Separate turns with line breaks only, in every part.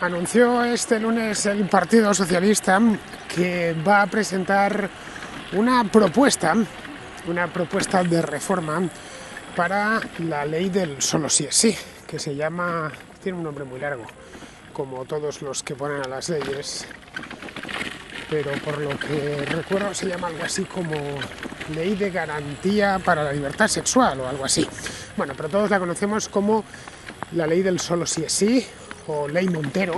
Anunció este lunes el Partido Socialista que va a presentar una propuesta de reforma para la ley del solo sí es sí, que se llama, tiene un nombre muy largo, como todos los que ponen a las leyes, pero por lo que recuerdo se llama algo así como Ley de Garantía para la Libertad Sexual o algo así. Bueno, pero todos la conocemos como la ley del solo sí es sí, o Ley Montero,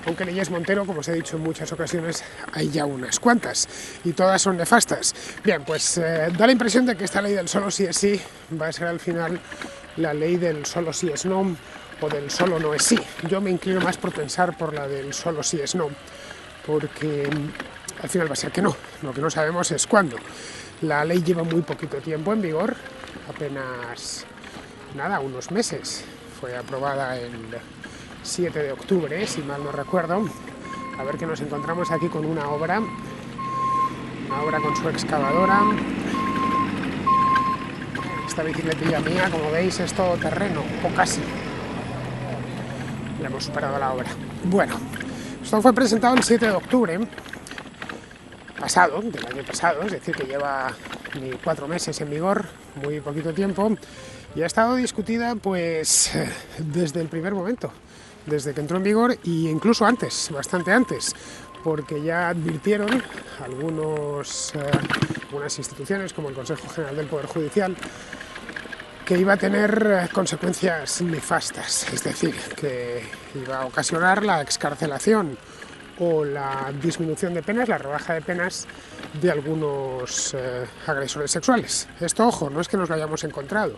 aunque leyes Montero, como os he dicho en muchas ocasiones, hay ya unas cuantas, y todas son nefastas. Bien, pues da la impresión de que esta ley del solo sí es sí va a ser al final la ley del solo sí es no, o del solo no es sí. Yo me inclino más por pensar por la del solo sí es no, porque al final va a ser que no. Lo que no sabemos es cuándo. La ley lleva muy poquito tiempo en vigor, apenas unos meses. Fue aprobada el 7 de octubre, si mal no recuerdo. A ver que nos encontramos aquí con una obra con su excavadora. Esta bicicletilla mía, como veis, es todo terreno, o casi. Ya hemos superado la obra. Bueno, esto fue presentado el 7 de octubre del año pasado, es decir, que lleva ni 4 meses en vigor, muy poquito tiempo, y ha estado discutida pues desde el primer momento, desde que entró en vigor, e incluso antes, bastante antes, porque ya advirtieron algunas instituciones como el Consejo General del Poder Judicial que iba a tener consecuencias nefastas, es decir, que iba a ocasionar la excarcelación o la disminución de penas, la rebaja de penas de algunos agresores sexuales. Esto, ojo, no es que nos lo hayamos encontrado,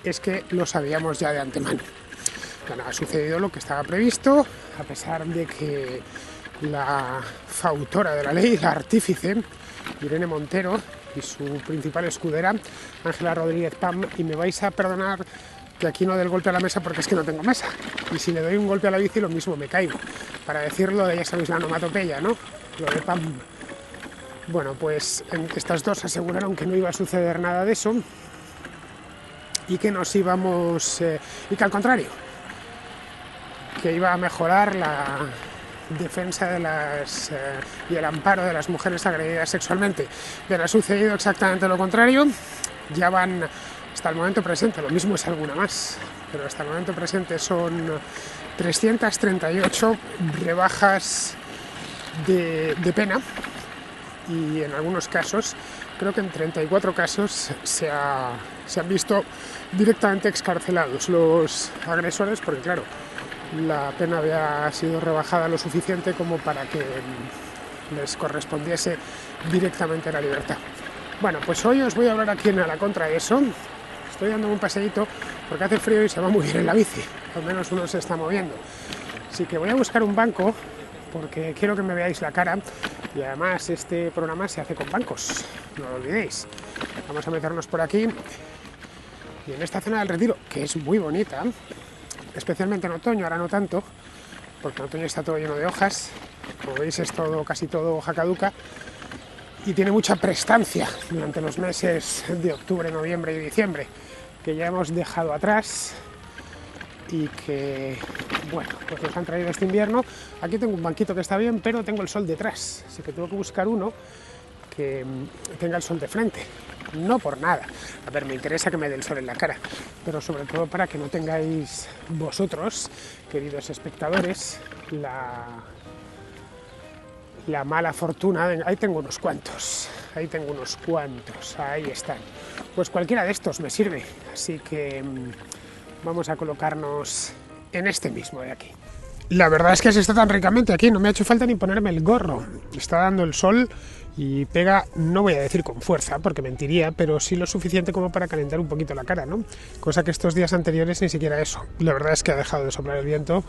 es que lo sabíamos ya de antemano. Bueno, ha sucedido lo que estaba previsto, a pesar de que la fautora de la ley, la artífice, Irene Montero, y su principal escudera, Ángela Rodríguez Pam, y me vais a perdonar que aquí no dé el golpe a la mesa porque es que no tengo mesa, y si le doy un golpe a la bici lo mismo me caigo, para decirlo de, ya sabéis, la onomatopeya, ¿no? Lo de Pam. Bueno, pues estas dos aseguraron que no iba a suceder nada de eso y que nos íbamos, y que al contrario, que iba a mejorar la defensa de y el amparo de las mujeres agredidas sexualmente. Pero ha sucedido exactamente lo contrario. Ya van hasta el momento presente, lo mismo es alguna más, pero hasta el momento presente son 338 rebajas de pena, y en algunos casos, creo que en 34 casos se han visto directamente excarcelados los agresores, porque claro, la pena había sido rebajada lo suficiente como para que les correspondiese directamente la libertad. Bueno, pues hoy os voy a hablar aquí en A la Contra de eso. Estoy dando un paseíto porque hace frío y se va muy bien en la bici, al menos uno se está moviendo. Así que voy a buscar un banco porque quiero que me veáis la cara, y además este programa se hace con bancos, no lo olvidéis. Vamos a meternos por aquí, y en esta zona del Retiro, que es muy bonita, especialmente en otoño, ahora no tanto, porque en otoño está todo lleno de hojas, como veis es casi todo hoja caduca, y tiene mucha prestancia durante los meses de octubre, noviembre y diciembre, que ya hemos dejado atrás y que, bueno, pues nos han traído este invierno. Aquí tengo un banquito que está bien, pero tengo el sol detrás, así que tengo que buscar uno que tenga el sol de frente. No por nada, a ver, me interesa que me dé el sol en la cara, pero sobre todo para que no tengáis vosotros, queridos espectadores, la mala fortuna ahí tengo unos cuantos, ahí están. Pues cualquiera de estos me sirve, así que vamos a colocarnos en este mismo de aquí. La verdad es que se está tan ricamente aquí, no me ha hecho falta ni ponerme el gorro. Está dando el sol y pega, no voy a decir con fuerza, porque mentiría, pero sí lo suficiente como para calentar un poquito la cara, ¿no? Cosa que estos días anteriores ni siquiera eso. La verdad es que ha dejado de soplar el viento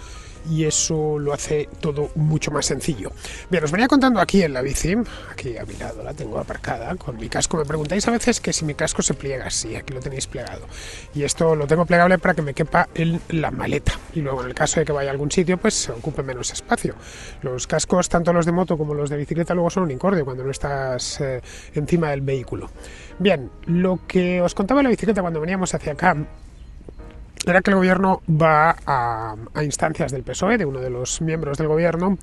y eso lo hace todo mucho más sencillo. Bien, os venía contando aquí en la bici, aquí a mi lado la tengo aparcada con mi casco. Me preguntáis a veces que si mi casco se pliega. Sí, aquí lo tenéis plegado. Y esto lo tengo plegable para que me quepa en la maleta. Y luego en el caso de que vaya a algún sitio, pues se ocupe menos espacio. Los cascos, tanto los de moto como los de bicicleta, luego son un incordio cuando no estás encima del vehículo. Bien, lo que os contaba de la bicicleta cuando veníamos hacia acá era que el gobierno va a instancias del PSOE, de uno de los miembros del gobierno,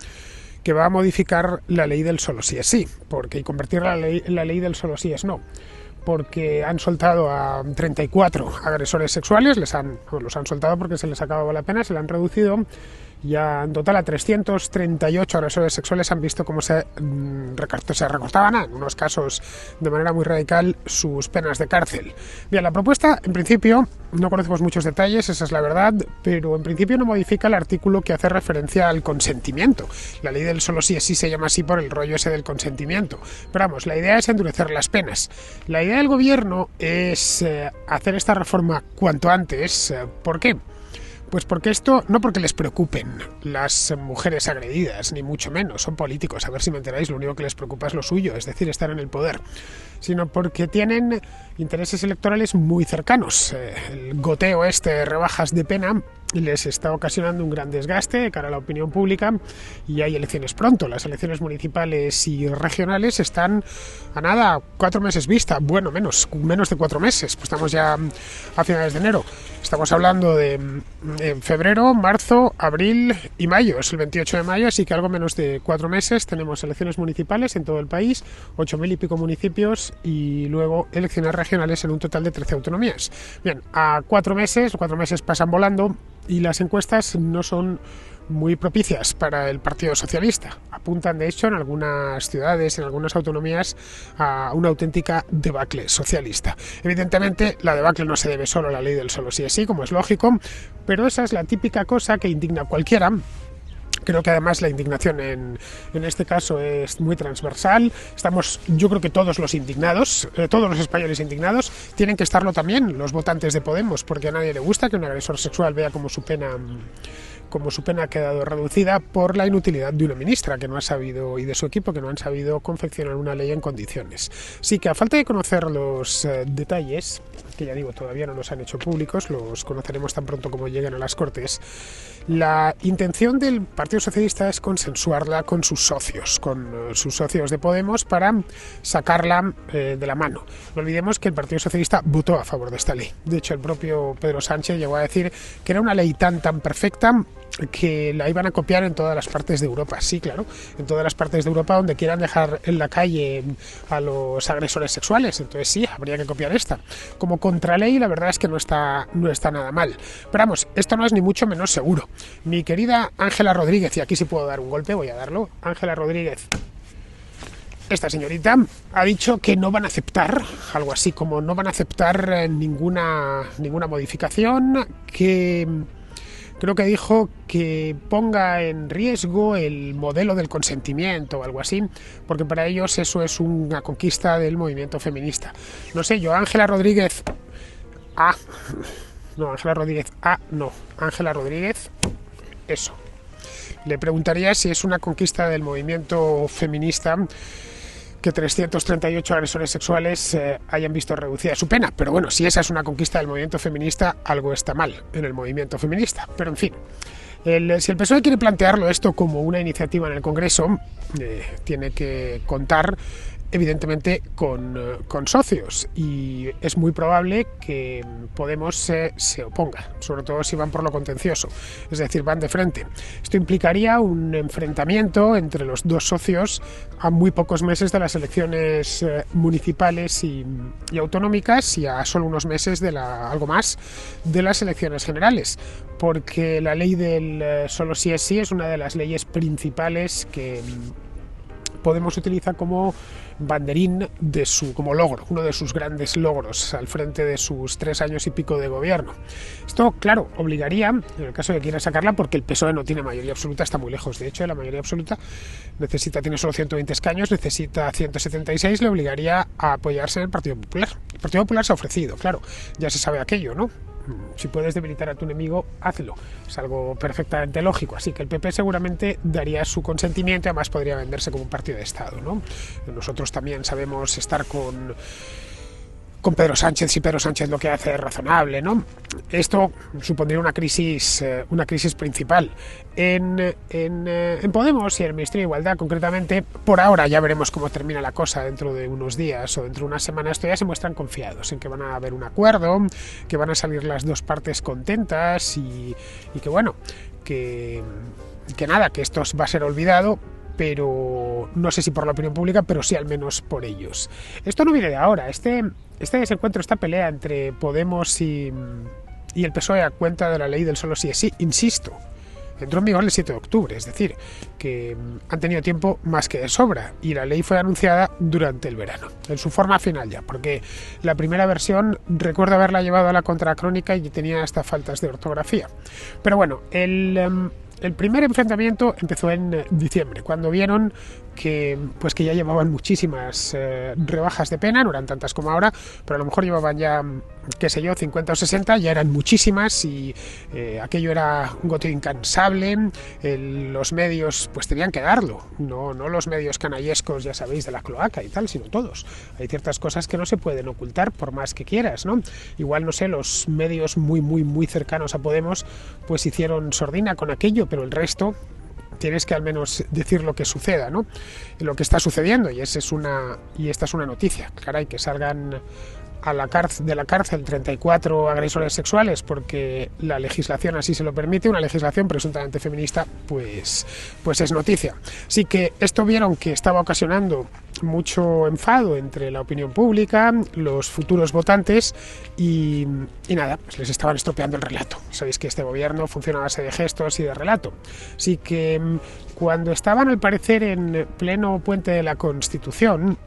que va a modificar la ley del solo sí es sí, y convertir la ley del solo sí es no, porque han soltado a 34 agresores sexuales, los han soltado porque se les acababa la pena, se la han reducido, ya en total a 338 agresores sexuales han visto cómo se recortaban, en unos casos de manera muy radical, sus penas de cárcel. Bien, la propuesta, en principio, no conocemos muchos detalles, esa es la verdad, pero en principio no modifica el artículo que hace referencia al consentimiento. La ley del solo sí es sí se llama así por el rollo ese del consentimiento. Pero vamos, la idea es endurecer las penas. La idea del gobierno es hacer esta reforma cuanto antes. ¿Por qué? Pues porque esto, no porque les preocupen las mujeres agredidas, ni mucho menos, son políticos, a ver si me enteráis, lo único que les preocupa es lo suyo, es decir, estar en el poder, sino porque tienen intereses electorales muy cercanos. El goteo de rebajas de pena les está ocasionando un gran desgaste de cara a la opinión pública y hay elecciones pronto. Las elecciones municipales y regionales están a nada, 4 meses vista, bueno, menos de 4 meses, pues estamos ya a finales de enero. Estamos hablando de febrero, marzo, abril y mayo, es el 28 de mayo, así que algo menos de 4 meses tenemos elecciones municipales en todo el país, 8.000 y pico municipios y luego elecciones regionales en un total de 13 autonomías. Bien, a 4 meses pasan volando y las encuestas no son muy propicias para el Partido Socialista. Apuntan, de hecho, en algunas ciudades, en algunas autonomías, a una auténtica debacle socialista. Evidentemente, la debacle no se debe solo a la ley del solo sí es sí, como es lógico, pero esa es la típica cosa que indigna a cualquiera. Creo que además la indignación en este caso es muy transversal. Estamos, yo creo que todos los indignados, todos los españoles indignados, tienen que estarlo también los votantes de Podemos, porque a nadie le gusta que un agresor sexual vea como su pena ha quedado reducida por la inutilidad de una ministra que no ha sabido, y de su equipo, que no han sabido confeccionar una ley en condiciones. Sí que a falta de conocer los detalles, que ya digo, todavía no los han hecho públicos, los conoceremos tan pronto como lleguen a las Cortes, la intención del Partido Socialista es consensuarla con sus socios de Podemos, para sacarla de la mano. No olvidemos que el Partido Socialista votó a favor de esta ley. De hecho, el propio Pedro Sánchez llegó a decir que era una ley tan perfecta que la iban a copiar en todas las partes de Europa. Sí, claro, en todas las partes de Europa donde quieran dejar en la calle a los agresores sexuales. Entonces sí, habría que copiar esta. Como contraley, la verdad es que no está nada mal. Pero vamos, esto no es ni mucho menos seguro. Mi querida Ángela Rodríguez, y aquí sí puedo dar un golpe, voy a darlo. Ángela Rodríguez, esta señorita, ha dicho que no van a aceptar, algo así como no van a aceptar ninguna modificación, que creo que dijo que ponga en riesgo el modelo del consentimiento o algo así, porque para ellos eso es una conquista del movimiento feminista. No sé, yo Ángela Rodríguez eso. Le preguntaría si es una conquista del movimiento feminista que 338 agresores sexuales hayan visto reducida su pena. Pero bueno, si esa es una conquista del movimiento feminista, algo está mal en el movimiento feminista. Pero en fin, si el PSOE quiere plantearlo esto como una iniciativa en el Congreso, tiene que contar evidentemente con socios, y es muy probable que Podemos se oponga, sobre todo si van por lo contencioso, es decir, van de frente. Esto implicaría un enfrentamiento entre los dos socios a muy pocos meses de las elecciones municipales y autonómicas, y a solo unos meses algo más de las elecciones generales, porque la ley del solo sí es sí es una de las leyes principales que Podemos utiliza como banderín como logro, uno de sus grandes logros al frente de sus 3 años y pico de gobierno. Esto, claro, obligaría, en el caso de que quiera sacarla, porque el PSOE no tiene mayoría absoluta, está muy lejos, de hecho, de la mayoría absoluta, tiene solo 120 escaños, necesita 176, le obligaría a apoyarse en el Partido Popular. El Partido Popular se ha ofrecido, claro, ya se sabe aquello, ¿no? Si puedes debilitar a tu enemigo, hazlo. Es algo perfectamente lógico. Así que el PP seguramente daría su consentimiento, y además podría venderse como un partido de Estado, ¿no? Nosotros también sabemos estar con con Pedro Sánchez, si Pedro Sánchez lo que hace es razonable, ¿no? Esto supondría una crisis principal. En Podemos y en el Ministerio de Igualdad, concretamente, por ahora ya veremos cómo termina la cosa dentro de unos días o dentro de unas semanas. Todavía se muestran confiados en que van a haber un acuerdo, que van a salir las dos partes contentas y que bueno, que nada, que esto va a ser olvidado, pero no sé si por la opinión pública, pero sí al menos por ellos. Esto no viene de ahora. Este desencuentro, esta pelea entre Podemos y el PSOE a cuenta de la ley del solo sí es sí, insisto, entró en vigor el 7 de octubre, es decir, que han tenido tiempo más que de sobra, y la ley fue anunciada durante el verano, en su forma final ya, porque la primera versión recuerdo haberla llevado a la contracrónica y tenía hasta faltas de ortografía. Pero bueno, el primer enfrentamiento empezó en diciembre, cuando vieron que ya llevaban muchísimas rebajas de pena, no eran tantas como ahora, pero a lo mejor llevaban ya, qué sé yo, 50 o 60, ya eran muchísimas y aquello era un goteo incansable. Los medios pues tenían que darlo, no los medios canallescos, ya sabéis, de la cloaca y tal, sino todos. Hay ciertas cosas que no se pueden ocultar por más que quieras, ¿no? Igual, no sé, los medios muy cercanos a Podemos pues hicieron sordina con aquello, pero el resto tienes que al menos decir lo que suceda, ¿no? Lo que está sucediendo, y esta es una noticia. Caray, que salgan de la cárcel 34 agresores sexuales porque la legislación así se lo permite, una legislación presuntamente feminista, pues es noticia. Así que esto vieron que estaba ocasionando mucho enfado entre la opinión pública, los futuros votantes y nada, pues les estaban estropeando el relato. Sabéis que este gobierno funciona a base de gestos y de relato. Así que cuando estaban, al parecer, en pleno puente de la Constitución,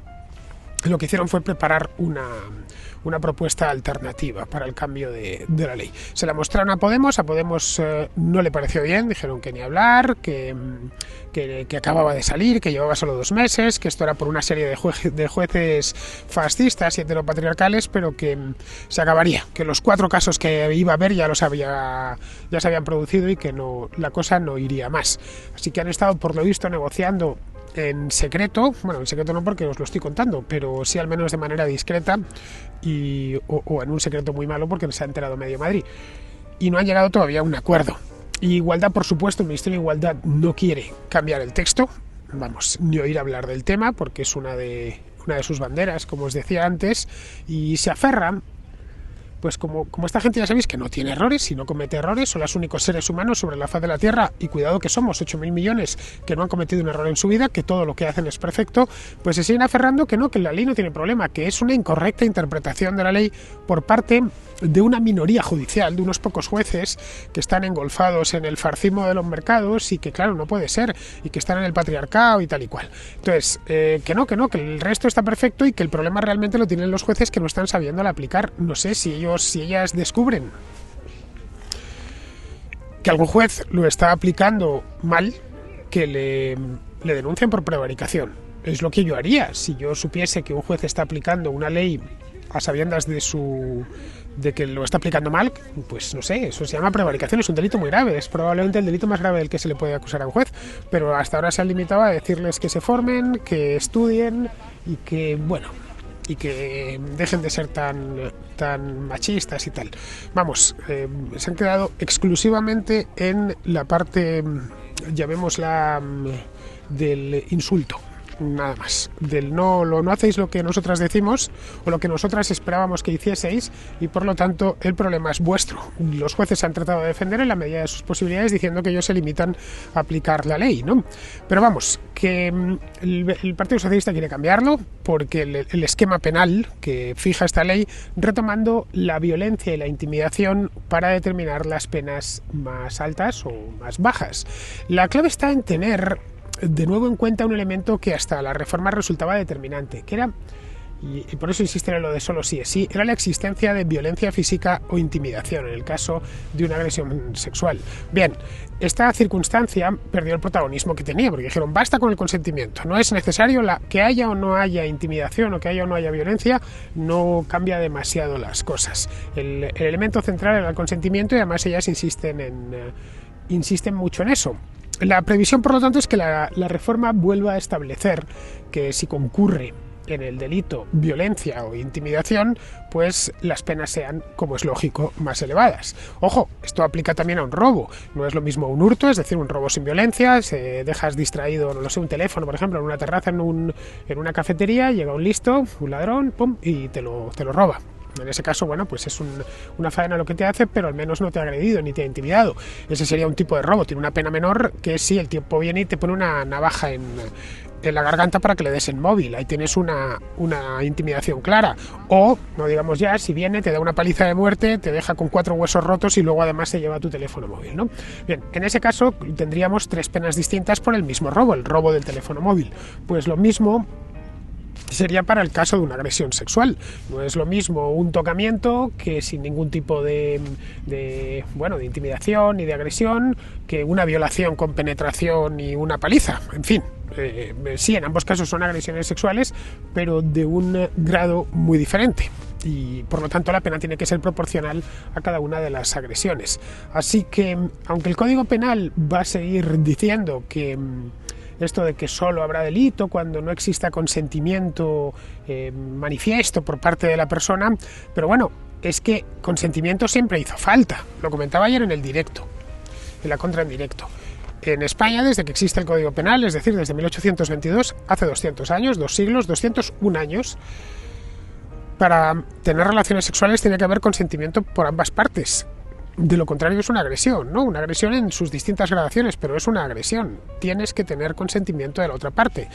lo que hicieron fue preparar una propuesta alternativa para el cambio de la ley. Se la mostraron a Podemos no le pareció bien, dijeron que ni hablar, que acababa de salir, que llevaba solo 2 meses, que esto era por una serie de jueces fascistas y heteropatriarcales, pero que se acabaría, que los 4 casos que iba a haber ya se habían producido y que la cosa no iría más. Así que han estado, por lo visto, negociando en secreto, bueno, en secreto no porque os lo estoy contando, pero sí al menos de manera discreta o en un secreto muy malo porque se ha enterado medio Madrid, y no han llegado todavía a un acuerdo. Igualdad, por supuesto, el Ministerio de Igualdad no quiere cambiar el texto, vamos, ni oír hablar del tema, porque es una de sus banderas, como os decía antes, y se aferran. Pues como esta gente, ya sabéis que no tiene errores y no comete errores, son los únicos seres humanos sobre la faz de la Tierra, y cuidado que somos 8.000 millones que no han cometido un error en su vida, que todo lo que hacen es perfecto, pues se siguen aferrando que la ley no tiene problema, que es una incorrecta interpretación de la ley por parte de una minoría judicial, de unos pocos jueces que están engolfados en el farcismo de los mercados y que claro, no puede ser, y que están en el patriarcado y tal y cual. Entonces, que el resto está perfecto y que el problema realmente lo tienen los jueces que no están sabiendo aplicar. No sé si ellas descubren que algún juez lo está aplicando mal, que le denuncien por prevaricación. Es lo que yo haría si yo supiese que un juez está aplicando una ley a sabiendas de que lo está aplicando mal. Pues no sé, eso se llama prevaricación, es un delito muy grave, es probablemente el delito más grave del que se le puede acusar a un juez, pero hasta ahora se han limitado a decirles que se formen, que estudien y que dejen de ser tan machistas y tal. Vamos, se han quedado exclusivamente en la parte, llamémosla, del insulto. Nada más, del no hacéis lo que nosotras decimos o lo que nosotras esperábamos que hicieseis, y por lo tanto el problema es vuestro. Los jueces han tratado de defender en la medida de sus posibilidades diciendo que ellos se limitan a aplicar la ley, ¿no? Pero vamos, que el Partido Socialista quiere cambiarlo porque el esquema penal que fija esta ley, retomando la violencia y la intimidación para determinar las penas más altas o más bajas. La clave está en tener de nuevo en cuenta un elemento que hasta la reforma resultaba determinante, que era, y por eso insisten en lo de solo sí es sí, era la existencia de violencia física o intimidación en el caso de una agresión sexual. Bien, esta circunstancia perdió el protagonismo que tenía, porque dijeron basta con el consentimiento, no es necesario que haya o no haya intimidación o que haya o no haya violencia, no cambia demasiado las cosas. El elemento central era el consentimiento, y además ellas insisten mucho en eso. La previsión, por lo tanto, es que la reforma vuelva a establecer que si concurre en el delito violencia o intimidación, pues las penas sean, como es lógico, más elevadas. Ojo, esto aplica también a un robo. No es lo mismo un hurto, es decir, un robo sin violencia, se dejas distraído, no lo sé, un teléfono, por ejemplo, en una terraza, en una cafetería, llega un listo, un ladrón, pum, y te lo roba. En ese caso, bueno, pues es una faena lo que te hace, pero al menos no te ha agredido ni te ha intimidado. Ese sería un tipo de robo, tiene una pena menor que si el tipo viene y te pone una navaja en la garganta para que le des el móvil. Ahí tienes una intimidación clara. O, no digamos ya, si viene, te da una paliza de muerte, te deja con 4 huesos rotos y luego además se lleva tu teléfono móvil, ¿no? Bien, en ese caso tendríamos 3 penas distintas por el mismo robo, el robo del teléfono móvil. Pues lo mismo sería para el caso de una agresión sexual. No es lo mismo un tocamiento que sin ningún tipo de intimidación ni de agresión, que una violación con penetración y una paliza. En fin, sí, en ambos casos son agresiones sexuales, pero de un grado muy diferente. Y por lo tanto la pena tiene que ser proporcional a cada una de las agresiones. Así que, aunque el Código Penal va a seguir diciendo que esto de que solo habrá delito cuando no exista consentimiento manifiesto por parte de la persona, pero bueno, es que consentimiento siempre hizo falta. Lo comentaba ayer en el directo, en la contra en directo. En España, desde que existe el Código Penal, es decir, desde 1822, hace 200 años, 2 siglos, 201 años, para tener relaciones sexuales tiene que haber consentimiento por ambas partes. De lo contrario es una agresión, ¿no? Una agresión en sus distintas gradaciones, pero es una agresión. Tienes que tener consentimiento de la otra parte.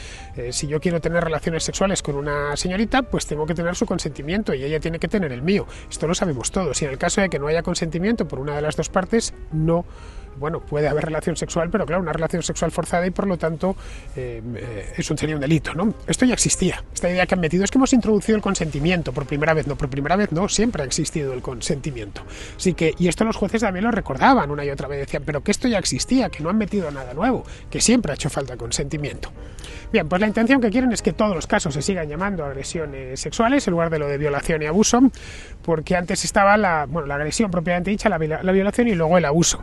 Si yo quiero tener relaciones sexuales con una señorita, pues tengo que tener su consentimiento y ella tiene que tener el mío. Esto lo sabemos todos. Y en el caso de que no haya consentimiento por una de las dos partes, no... Bueno, puede haber relación sexual, pero claro, una relación sexual forzada y por lo tanto sería un delito, ¿no? Esto ya existía. Esta idea que han metido es que hemos introducido el consentimiento por primera vez. No, por primera vez no, siempre ha existido el consentimiento. Así que, y esto los jueces también lo recordaban una y otra vez, decían, pero que esto ya existía, que no han metido nada nuevo, que siempre ha hecho falta consentimiento. Bien, pues la intención que quieren es que todos los casos se sigan llamando agresiones sexuales en lugar de lo de violación y abuso, porque antes estaba la agresión propiamente dicha, la violación y luego el abuso.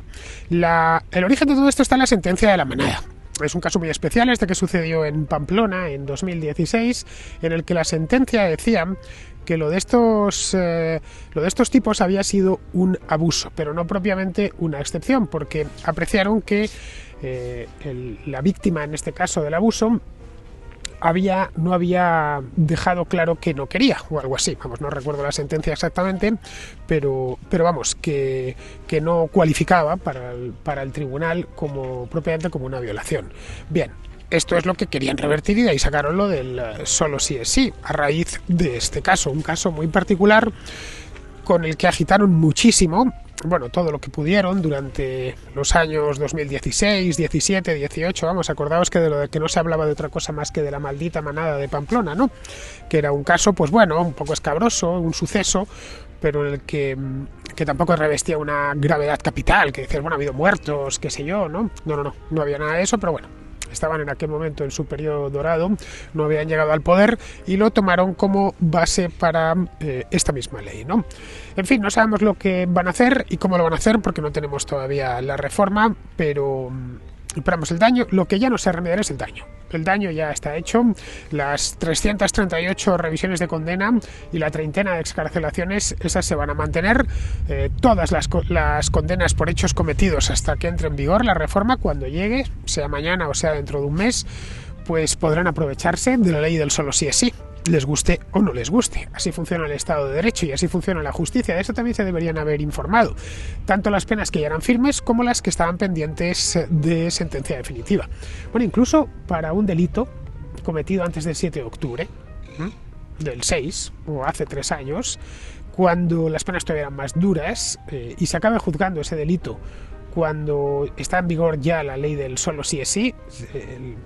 El origen de todo esto está en la sentencia de la Manada. Es un caso muy especial, este que sucedió en Pamplona en 2016, en el que la sentencia decía que lo de estos tipos había sido un abuso, pero no propiamente una excepción, porque apreciaron que la víctima, en este caso del abuso, no había dejado claro que no quería, o algo así. Vamos, no recuerdo la sentencia exactamente, pero vamos, que no cualificaba para el tribunal propiamente como una violación. Bien, esto es lo que querían revertir y de ahí sacaron lo del solo sí es sí, a raíz de este caso, un caso muy particular con el que agitaron muchísimo, bueno, todo lo que pudieron durante los años 2016, 17, 18, vamos, acordaos que de lo de que no se hablaba de otra cosa más que de la maldita manada de Pamplona, ¿no? Que era un caso, pues bueno, un poco escabroso, un suceso, pero en el que tampoco revestía una gravedad capital, que decías, bueno, ha habido muertos, qué sé yo, ¿no? No había nada de eso, pero bueno. Estaban en aquel momento en su periodo dorado, no habían llegado al poder y lo tomaron como base para esta misma ley, ¿no? En fin, no sabemos lo que van a hacer y cómo lo van a hacer porque no tenemos todavía la reforma, pero esperamos el daño. Lo que ya no se remediará es el daño. El daño ya está hecho. Las 338 revisiones de condena y la treintena de excarcelaciones, esas se van a mantener. Todas las condenas por hechos cometidos hasta que entre en vigor la reforma, cuando llegue, sea mañana o sea dentro de un mes, pues podrán aprovecharse de la ley del solo sí es sí, les guste o no les guste. Así funciona el Estado de Derecho y así funciona la justicia. De eso también se deberían haber informado, tanto las penas que ya eran firmes como las que estaban pendientes de sentencia definitiva. Bueno, incluso para un delito cometido antes del 7 de octubre del 6, o hace 3 años, cuando las penas todavía eran más duras y se acabe juzgando ese delito cuando está en vigor ya la ley del solo sí es sí,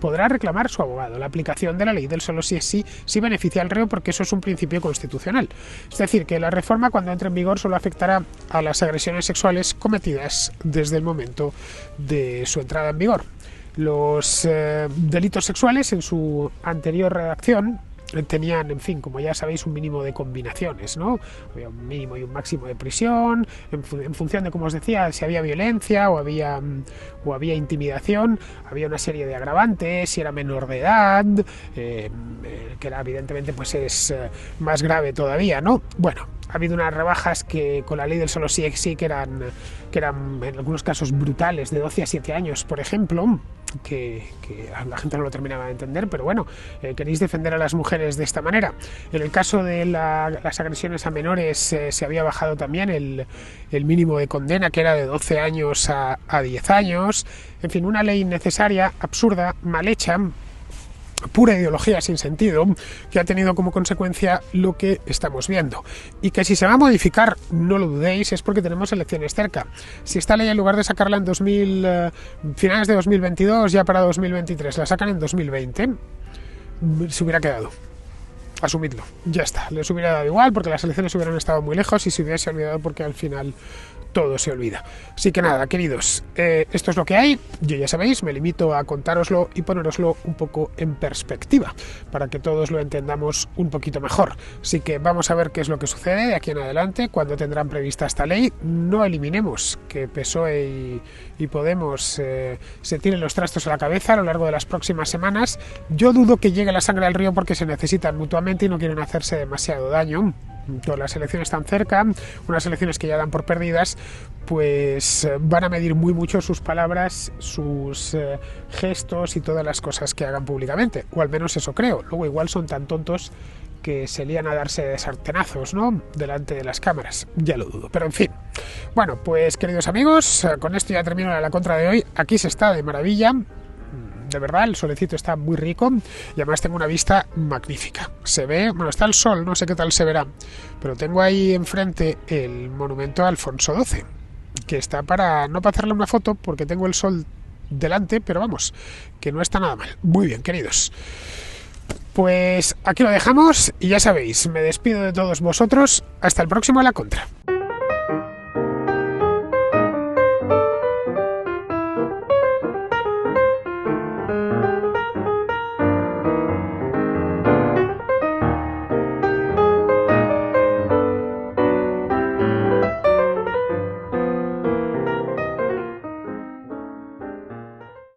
podrá reclamar su abogado la aplicación de la ley del solo sí es sí si beneficia al reo, porque eso es un principio constitucional. Es decir, que la reforma, cuando entre en vigor, solo afectará a las agresiones sexuales cometidas desde el momento de su entrada en vigor. Los delitos sexuales, en su anterior redacción, tenían, en fin, como ya sabéis, un mínimo de combinaciones, ¿no? Había un mínimo y un máximo de prisión, en función de, como os decía, si había violencia o había intimidación, había una serie de agravantes, si era menor de edad, que era, evidentemente, pues es más grave todavía, ¿no? Bueno, ha habido unas rebajas que con la ley del solo sí es sí que eran en algunos casos brutales, de 12 a 7 años, por ejemplo, que la gente no lo terminaba de entender, pero bueno, queréis defender a las mujeres de esta manera. En el caso de las agresiones a menores se había bajado también el mínimo de condena, que era de 12 años a 10 años. En fin, una ley innecesaria, absurda, mal hecha, pura ideología sin sentido, que ha tenido como consecuencia lo que estamos viendo, y que si se va a modificar, no lo dudéis, es porque tenemos elecciones cerca. Si esta ley, en lugar de sacarla en finales de 2022, ya para 2023, la sacan en 2020, se hubiera quedado. Asumidlo, ya está, les hubiera dado igual porque las elecciones hubieran estado muy lejos y se hubiese olvidado, porque al final todo se olvida. Así que nada, queridos, esto es lo que hay. Yo, ya sabéis, me limito a contároslo y poneroslo un poco en perspectiva para que todos lo entendamos un poquito mejor. Así que vamos a ver qué es lo que sucede de aquí en adelante, cuando tendrán prevista esta ley. No eliminemos que PSOE y Podemos se tiren los trastos a la cabeza a lo largo de las próximas semanas. Yo dudo que llegue la sangre al río, porque se necesitan mutuamente y no quieren hacerse demasiado daño. Todas las elecciones están cerca, unas elecciones que ya dan por perdidas, pues van a medir muy mucho sus palabras, sus gestos y todas las cosas que hagan públicamente, o al menos eso creo. Luego igual son tan tontos que se lían a darse de sartenazos, ¿no?, delante de las cámaras, ya lo dudo, pero en fin. Bueno, pues queridos amigos, con esto ya termino la contra de hoy. Aquí se está de maravilla. De verdad, el solecito está muy rico y además tengo una vista magnífica. Se ve, bueno, está el sol, no sé qué tal se verá, pero tengo ahí enfrente el monumento a Alfonso XII, que está no para hacerle una foto porque tengo el sol delante, pero vamos, que no está nada mal. Muy bien, queridos. Pues aquí lo dejamos y ya sabéis, me despido de todos vosotros. Hasta el próximo A la Contra.